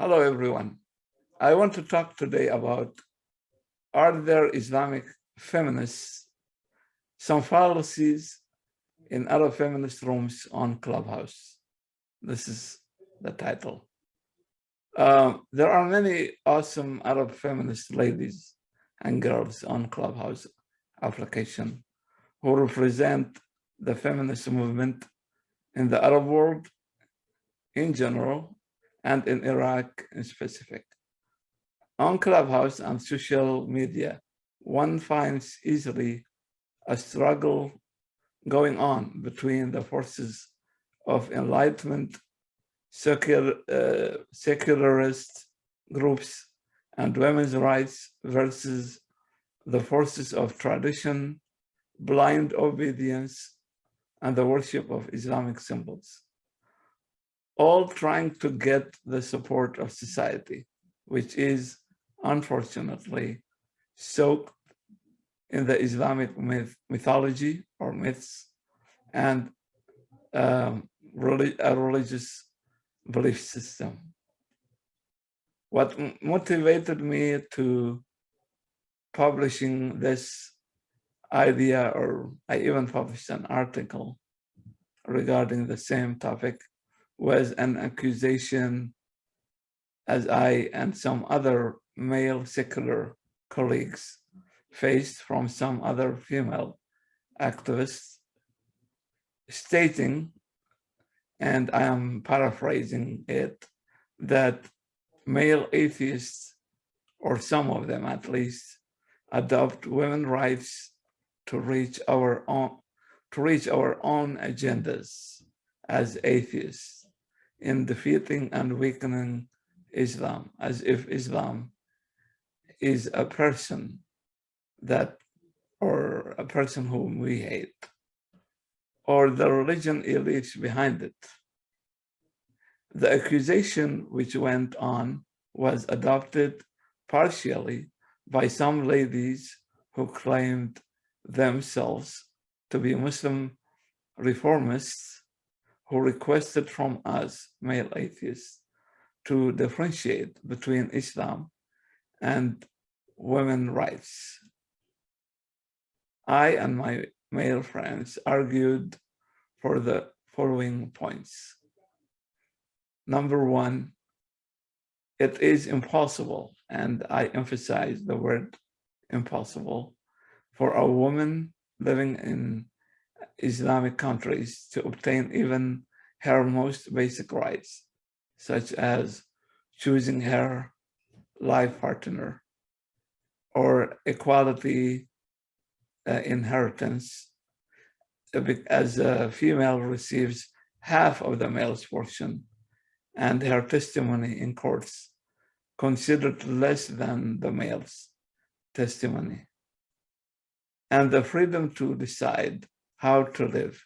Hello, everyone. I want to talk today about, are there Islamic feminists? Some fallacies in Arab feminist rooms on Clubhouse. This is the title. There are many awesome Arab feminist ladies and girls on Clubhouse application who represent the feminist movement in the Arab world in general and in Iraq in specific. On Clubhouse and social media, one finds easily a struggle going on between the forces of enlightenment, secularist groups, and women's rights versus the forces of tradition, blind obedience, and the worship of Islamic symbols, all trying to get the support of society, which is unfortunately soaked in the Islamic mythology or myths and a religious belief system. What motivated me to publishing this idea, or I even published an article regarding the same topic, was an accusation as I and some other male secular colleagues faced from some other female activists, stating, and I am paraphrasing it, that male atheists, or some of them at least, adopt women's rights to reach our own agendas as atheists in defeating and weakening Islam, as if Islam is a person or a person whom we hate, or the religion elites behind it. The accusation which went on was adopted partially by some ladies who claimed themselves to be Muslim reformists, who requested from us, male atheists, to differentiate between Islam and women's rights. I and my male friends argued for the following points. Number one, it is impossible, and I emphasize the word impossible, for a woman living in Islamic countries to obtain even her most basic rights, such as choosing her life partner or equality inheritance, as a female receives half of the male's portion and her testimony in courts considered less than the male's testimony, and the freedom to decide how to live,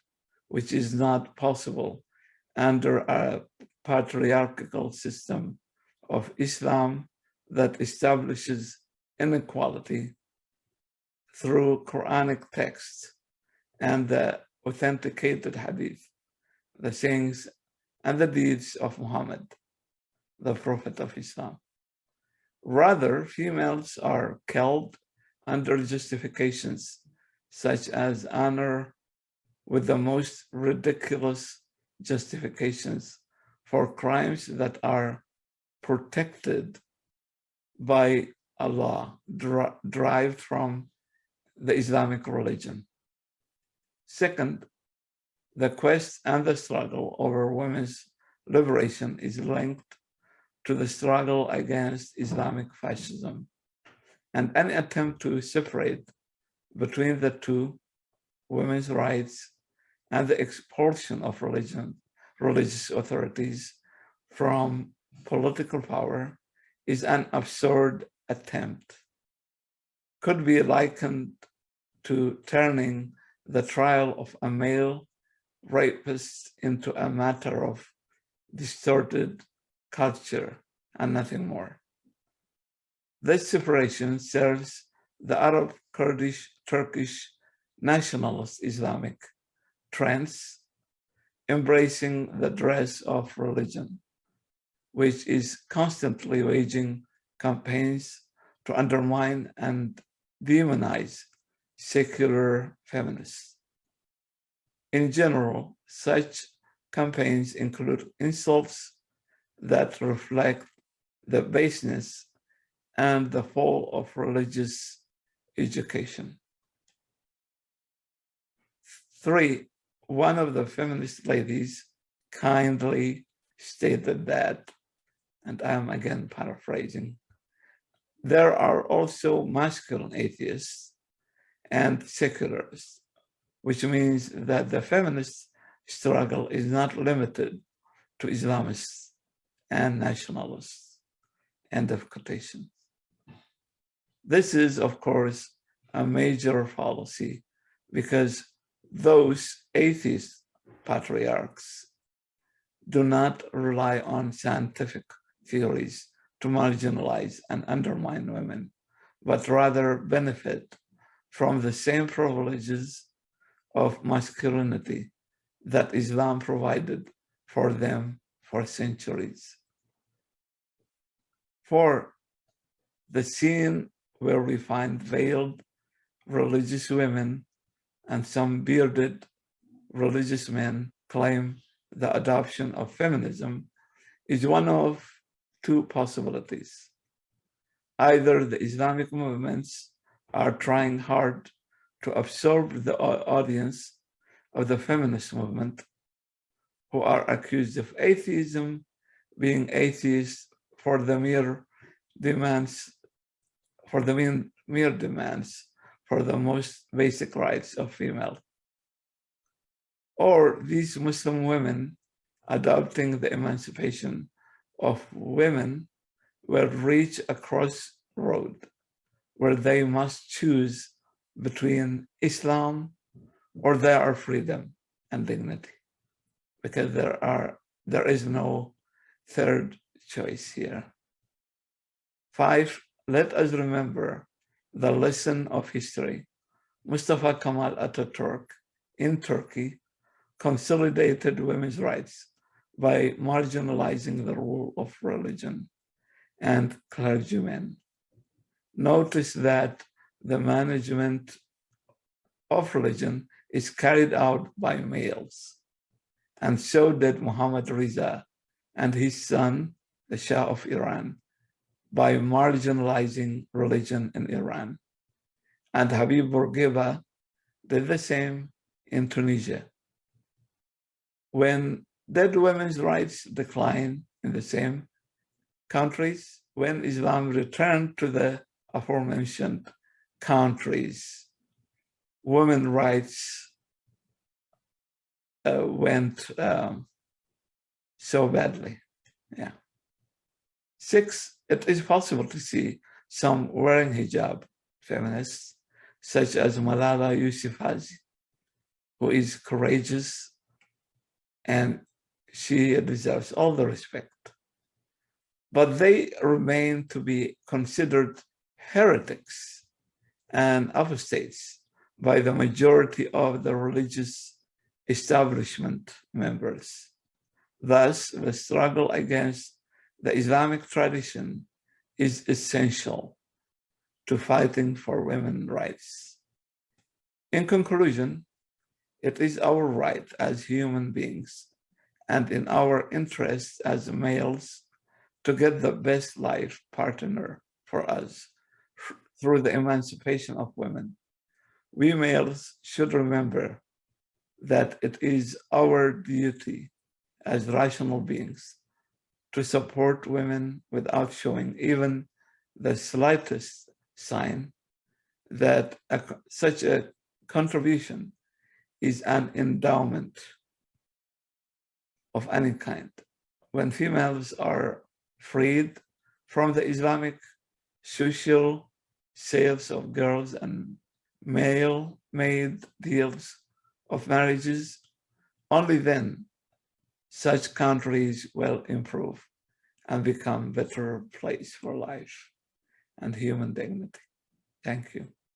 which is not possible under a patriarchal system of Islam that establishes inequality through Quranic texts and the authenticated hadith, the sayings and the deeds of Muhammad, the Prophet of Islam. Rather, females are killed under justifications such as honor, with the most ridiculous justifications for crimes that are protected by Allah, derived from the Islamic religion. Second, the quest and the struggle over women's liberation is linked to the struggle against Islamic fascism, and any attempt to separate between the two, women's rights and the expulsion of religious authorities from political power, is an absurd attempt. Could be likened to turning the trial of a male rapist into a matter of distorted culture and nothing more. This separation serves the Arab, Kurdish, Turkish, nationalist Islamic trends, embracing the dress of religion, which is constantly waging campaigns to undermine and demonize secular feminists. In general, such campaigns include insults that reflect the baseness and the fall of religious education. 3, one of the feminist ladies kindly stated that, and I am again paraphrasing, there are also masculine atheists and secularists, which means that the feminist struggle is not limited to Islamists and nationalists. End of quotation. This is, of course, a major fallacy because those atheist patriarchs do not rely on scientific theories to marginalize and undermine women, but rather benefit from the same privileges of masculinity that Islam provided for them for centuries. 4, the scene where we find veiled religious women and some bearded religious men claim the adoption of feminism is one of 2 possibilities. Either the Islamic movements are trying hard to absorb the audience of the feminist movement, who are accused of atheism, being atheists for the mere demands for the most basic rights of female. Or these Muslim women adopting the emancipation of women will reach a crossroad where they must choose between Islam or their freedom and dignity, because there is no third choice here. 5, let us remember the lesson of history. Mustafa Kemal Ataturk in Turkey consolidated women's rights by marginalizing the role of religion and clergymen. Notice that the management of religion is carried out by males, and so did Muhammad Reza and his son, the Shah of Iran, by marginalizing religion in Iran. And Habib Bourguiba did the same in Tunisia. When did women's rights decline in the same countries? When Islam returned to the aforementioned countries, women's rights went so badly. 6, it is possible to see some wearing hijab feminists, such as Malala Yousafzai, who is courageous and she deserves all the respect. But they remain to be considered heretics and apostates by the majority of the religious establishment members. Thus, the struggle against the Islamic tradition is essential to fighting for women's rights. In conclusion, it is our right as human beings and in our interest as males to get the best life partner for us through the emancipation of women. We males should remember that it is our duty as rational beings to support women without showing even the slightest sign that such a contribution is an endowment of any kind. When females are freed from the Islamic social sales of girls and male-made deals of marriages, only then such countries will improve and become a better place for life and human dignity. Thank you.